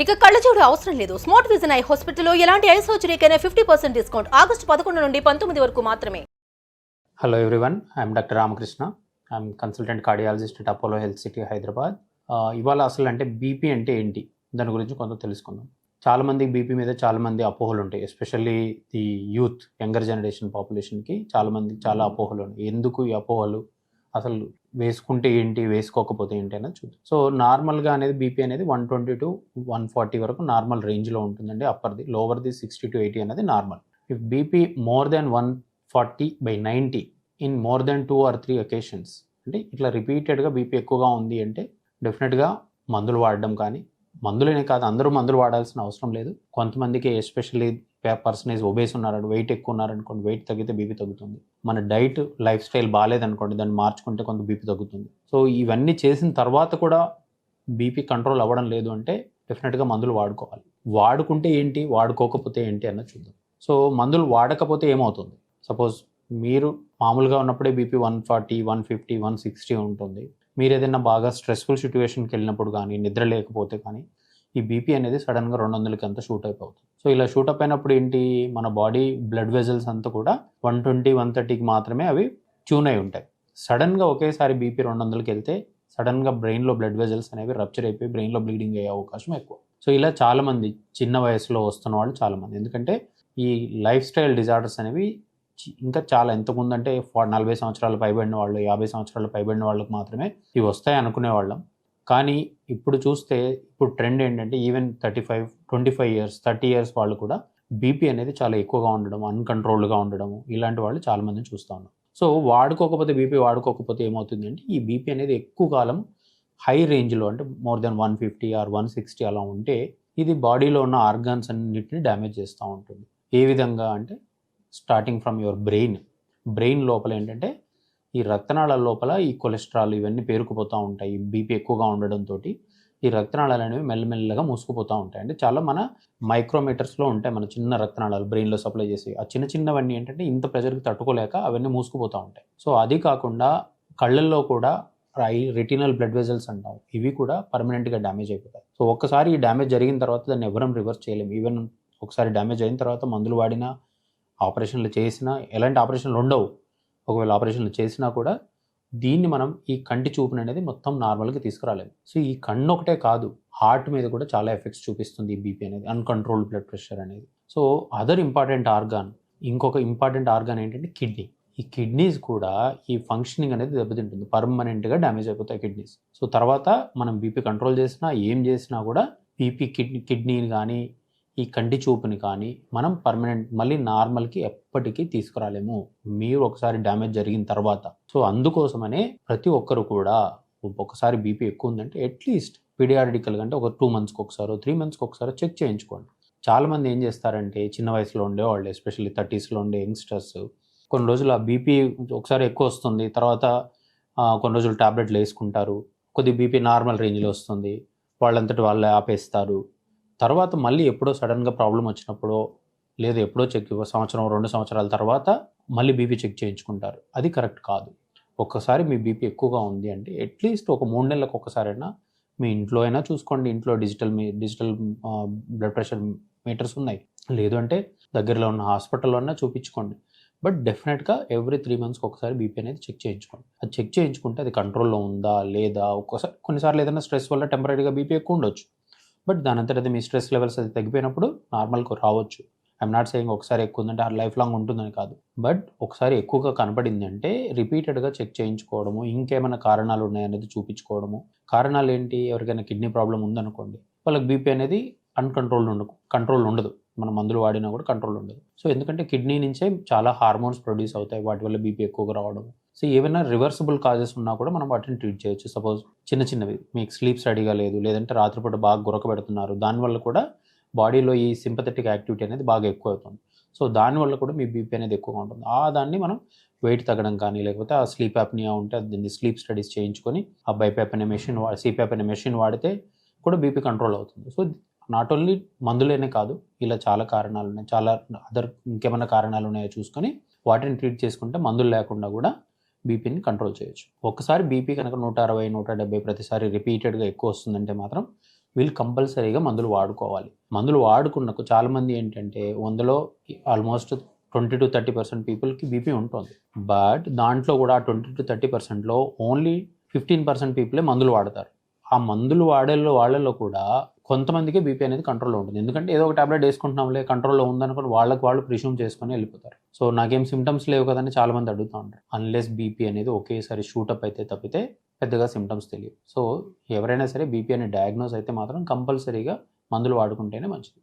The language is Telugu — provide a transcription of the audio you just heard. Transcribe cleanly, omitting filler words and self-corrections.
ఇక కళ్ళజోడు అవసరం లేదు. స్మార్ట్ విజన్ ఐ హాస్పిటల్లో ఎలాంటి ఐ సర్జరీకైనా 50% డిస్కౌంట్. ఆగస్టు 11 నుండి 19 వరకు మాత్రమే. Hello everyone, I'm doctor Ramakrishna. I'm consultant cardiologist at Apollo health city Hyderabad. ఇవాళ అసలు అంటే బీపీ అంటే ఏంటి, దాని గురించి కొంత తెలుసుకుందాం. చాలామంది బీపీ మీద చాలామంది అపోహలు ఉంటాయి. Especially the youth, younger generation పాపులేషన్కి చాలామంది చాలా అపోహలు ఉన్నాయి. ఎందుకు ఈ అపోహలు, అసలు వేసుకుంటే ఏంటి, వేసుకోకపోతే ఏంటి అనేది చూద్దాం. సో నార్మల్గా అనేది బీపీ అనేది 120 to 140 వరకు నార్మల్ రేంజ్లో ఉంటుందండి. అప్పర్ది, లోవర్ది 60 to 80 అనేది normal. If BP more than 140/90 in more than 2 or 3 occasions, అంటే ఇట్లా రిపీటెడ్గా బీపీ ఎక్కువగా ఉంది అంటే డెఫినెట్గా మందులు వాడడం, కానీ మందులనే కాదు, అందరూ మందులు వాడాల్సిన అవసరం లేదు. కొంతమందికి ఎస్పెషల్లీ పర్సనేజ్ ఒబేస్ ఉన్నారు, వెయిట్ ఎక్కువ ఉన్నారనుకోండి, వెయిట్ తగ్గితే బీపీ తగ్గుతుంది. మన డైట్, లైఫ్ స్టైల్ బాగాలేదనుకోండి, దాన్ని మార్చుకుంటే కొంత బీపీ తగ్గుతుంది. సో ఇవన్నీ చేసిన తర్వాత కూడా బీపీ కంట్రోల్ అవ్వడం లేదు అంటే డెఫినెట్గా మందులు వాడుకోవాలి. వాడుకుంటే ఏంటి, వాడుకోకపోతే ఏంటి అన్నది చూద్దాం. సో మందులు వాడకపోతే ఏమవుతుంది? సపోజ్ మీరు మామూలుగా ఉన్నప్పుడే బీపీ 140, 150, 160 ఉంటుంది. మీరు ఏదైనా బాగా స్ట్రెస్ఫుల్ సిచ్యువేషన్కి వెళ్ళినప్పుడు కానీ, నిద్ర లేకపోతే కానీ ఈ బీపీ అనేది సడన్గా 200కి అంతా షూట్ అయిపోతుంది. సో ఇలా షూట్ అప్ అయినప్పుడు ఏంటి, మన బాడీ బ్లడ్ వెజల్స్ అంతా కూడా 120, 130కి మాత్రమే అవి ట్యూన్ అయి ఉంటాయి. సడన్గా ఒకేసారి బీపీ 200కి వెళ్తే సడన్గా బ్రెయిన్లో బ్లడ్ వెజల్స్ అనేవి రప్చర్ అయిపోయి బ్రెయిన్లో బ్లీడింగ్ అయ్యే అవకాశం ఎక్కువ. సో ఇలా చాలామంది చిన్న వయసులో వస్తున్న వాళ్ళు చాలామంది, ఎందుకంటే ఈ లైఫ్ స్టైల్ డిజార్డర్స్ అనేవి ఇంకా చాలా ఎంతకుముందు అంటే 40 సంవత్సరాలు పైబడిన వాళ్ళు, 50 సంవత్సరాలు పైబడిన వాళ్ళకి మాత్రమే ఇవి వస్తాయి అనుకునేవాళ్ళం. కానీ ఇప్పుడు చూస్తే ఇప్పుడు ట్రెండ్ ఏంటంటే ఈవెన్ 35, 25 years, 30 years వాళ్ళు కూడా బీపీ అనేది చాలా ఎక్కువగా ఉండడం, అన్కంట్రోల్డ్గా ఉండడం, ఇలాంటి వాళ్ళు చాలామందిని చూస్తూ ఉన్నాం. సో బీపీ వాడుకోకపోతే ఏమవుతుంది అంటే ఈ బీపీ అనేది ఎక్కువ కాలం హై రేంజ్లో, అంటే మోర్ దెన్ 150 or 160 అలా ఉంటే ఇది బాడీలో ఉన్న ఆర్గాన్స్ అన్నిటిని డ్యామేజ్ చేస్తూ ఉంటుంది. ఏ విధంగా అంటే స్టార్టింగ్ ఫ్రమ్ యువర్ బ్రెయిన్ లోపల ఏంటంటే ఈ రక్తనాళాల లోపల ఈ కొలెస్ట్రాల్ ఇవన్నీ పేరుకుపోతూ ఉంటాయి. బీపీ ఎక్కువగా ఉండడంతో ఈ రక్తనాళాలు అనేవి మెల్లమెల్లగా మూసుకుపోతూ ఉంటాయి. అంటే చాలా మన మైక్రోమీటర్స్లో ఉంటాయి మన చిన్న రక్తనాళాలు బ్రెయిన్లో సప్లై చేసి. ఆ చిన్నవన్నీ ఏంటంటే ఇంత ప్రెషర్కి తట్టుకోలేక అవన్నీ మూసుకుపోతూ ఉంటాయి. సో అది కాకుండా కళ్ళల్లో కూడా రెటినల్ బ్లడ్ వెజల్స్ అంటాం, ఇవి కూడా పర్మనెంట్గా డ్యామేజ్ అయిపోతాయి. సో ఒక్కసారి ఈ డ్యామేజ్ జరిగిన తర్వాత దాన్ని ఎవరం రివర్స్ చేయలేము. ఈవెన్ ఒకసారి డ్యామేజ్ అయిన తర్వాత మందులు వాడినా, ఆపరేషన్లు చేసినా, ఎలాంటి ఆపరేషన్లు ఉండవు. ఒకవేళ ఆపరేషన్లు చేసినా కూడా దీన్ని మనం ఈ కంటి చూపును అనేది మొత్తం నార్మల్గా తీసుకురాలేదు. సో ఈ కన్ను ఒకటే కాదు, హార్ట్ మీద కూడా చాలా ఎఫెక్ట్స్ చూపిస్తుంది ఈ బీపీ అనేది, అన్కంట్రోల్డ్ బ్లడ్ ప్రెషర్ అనేది. సో ఇంకొక ఇంపార్టెంట్ ఆర్గాన్ ఏంటంటే కిడ్నీ. ఈ కిడ్నీస్ కూడా ఈ ఫంక్షనింగ్ అనేది దెబ్బతింటుంది, పర్మనెంట్గా డ్యామేజ్ అయిపోతాయి కిడ్నీస్. సో తర్వాత మనం బీపీ కంట్రోల్ చేసినా, ఏం చేసినా కూడా కిడ్నీని కానీ ఈ కంటి చూపుని కానీ మనం మళ్ళీ నార్మల్కి ఎప్పటికీ తీసుకురాలేము, మీరు ఒకసారి డ్యామేజ్ జరిగిన తర్వాత. సో అందుకోసమనే ప్రతి ఒక్కరు కూడా ఒకసారి బీపీ ఎక్కువ ఉందంటే అట్లీస్ట్ పీడియాడికల్గా, అంటే ఒక 2 monthsకి ఒకసారి, 3 monthsకి ఒకసారి చెక్ చేయించుకోండి. చాలామంది ఏం చేస్తారంటే చిన్న వయసులో ఉండేవాళ్ళు, ఎస్పెషల్లీ 30sలో ఉండే యంగ్స్టర్స్, కొన్ని రోజులు ఆ బీపీ ఒకసారి ఎక్కువ వస్తుంది, తర్వాత కొన్ని రోజులు టాబ్లెట్లు వేసుకుంటారు, కొద్ది బీపీ నార్మల్ రేంజ్లో వస్తుంది, వాళ్ళంతటి వాళ్ళే ఆపేస్తారు. తర్వాత మళ్ళీ ఎప్పుడో సడన్గా ప్రాబ్లం వచ్చినప్పుడో, లేదా ఎప్పుడో సంవత్సరం 2 సంవత్సరాల తర్వాత మళ్ళీ బీపీ చెక్ చేయించుకుంటారు. అది కరెక్ట్ కాదు. ఒక్కసారి మీ బీపీ ఎక్కువగా ఉంది అంటే అట్లీస్ట్ ఒక 3 నెలలకు ఒకసారైనా మీ ఇంట్లో అయినా చూసుకోండి. ఇంట్లో డిజిటల్ బ్లడ్ ప్రెషర్ మీటర్స్ ఉన్నాయి, లేదు అంటే దగ్గరలో ఉన్న హాస్పిటల్లో అయినా చూపించుకోండి. బట్ డెఫినెట్గా ఎవ్రీ 3 monthsకి ఒకసారి బీపీ అనేది చెక్ చేయించుకోండి. అది చెక్ చేయించుకుంటే అది కంట్రోల్లో ఉందా లేదా, కొన్నిసార్లు ఏదైనా స్ట్రెస్ వల్ల టెంపరీగా బీపీ ఎక్కువ ఉండొచ్చు. బట్ దాని అంతటా మీ స్ట్రెస్ లెవెల్స్ అది తగ్గిపోయినప్పుడు నార్మల్గా రావచ్చు. ఐఎమ్ నాట్ సేయింగ్ ఒకసారి ఎక్కువ ఉందంటే ఆ లైఫ్ లాంగ్ ఉంటుందని కాదు. బట్ ఒకసారి ఎక్కువగా కనపడింది అంటే రిపీటెడ్గా చెక్ చేయించుకోవడము, ఇంకేమైనా కారణాలు ఉన్నాయనేది చూపించుకోవడము. కారణాలు ఏంటి, ఎవరికైనా కిడ్నీ ప్రాబ్లం ఉందనుకోండి, వాళ్ళకి బీపీ అనేది కంట్రోల్ ఉండదు, మన మందులు వాడినా కూడా కంట్రోల్ ఉండదు. సో ఎందుకంటే కిడ్నీ నుంచే చాలా హార్మోన్స్ ప్రొడ్యూస్ అవుతాయి, వాటి వల్ల బీపీ ఎక్కువగా రావడం. సో ఏమైనా రివర్సిబుల్ కాజెస్ ఉన్నా కూడా మనం వాటిని ట్రీట్ చేయొచ్చు. సపోజ్ చిన్నవి, మీకు స్లీప్ స్టడీగా లేదు, లేదంటే రాత్రిపూట బాగా గురకబెడుతున్నారు, దానివల్ల కూడా బాడీలో ఈ సింపథెటిక్ యాక్టివిటీ అనేది బాగా ఎక్కువ అవుతుంది. సో దానివల్ల కూడా మీ బీపీ అనేది ఎక్కువగా ఉంటుంది. దాన్ని మనం వెయిట్ తగ్గడం కానీ, లేకపోతే ఆ స్లీప్ యాప్నియా ఉంటే దీన్ని స్లీప్ స్టడీస్ చేయించుకొని ఆ బైపాప్ అనే సిపాప్ అనే మెషిన్ వాడితే కూడా బీపీ కంట్రోల్ అవుతుంది. సో నాట్ ఓన్లీ మందులేనే కాదు, ఇలా చాలా కారణాలు ఉన్నాయి, చాలా ఇంకేమైనా కారణాలు ఉన్నాయో చూసుకొని వాటిని ట్రీట్ చేసుకుంటే మందులు లేకుండా కూడా బీపీని కంట్రోల్ చేయొచ్చు. ఒకసారి బీపీ కనుక 160, 170 ప్రతిసారి రిపీటెడ్గా ఎక్కువ వస్తుందంటే మాత్రం వీళ్ళు కంపల్సరీగా మందులు వాడుకోవాలి. మందులు వాడుకున్నకు చాలామంది ఏంటంటే 100లో ఆల్మోస్ట్ 20-30% పీపుల్కి బీపీ ఉంటుంది. బట్ దాంట్లో కూడా 20-30%లో ఓన్లీ 15% పీపులే మందులు వాడతారు. ఆ మందులు వాళ్ళలో కూడా కొంతమందికి బీపీ అనేది కంట్రోల్లో ఉంటుంది. ఎందుకంటే ఏదో ఒక టాబ్లెట్ వేసుకుంటున్నాంలే కంట్రోల్లో ఉందనుకుని వాళ్ళు ప్రిజ్యూమ్ చేసుకొని వెళ్ళిపోతారు. సో నాకేం సిమ్టమ్స్ లేవు కదని చాలామంది అడుగుతూ ఉంటారు. అన్లెస్ బీపీ అనేది ఒకేసారి షూటప్ అయితే తప్పితే పెద్దగా సిమ్టమ్స్ తెలియవు. సో ఎవరైనా సరే బీపీ అనే డయాగ్నోస్ అయితే మాత్రం కంపల్సరీగా మందులు వాడుకుంటేనే మంచిది.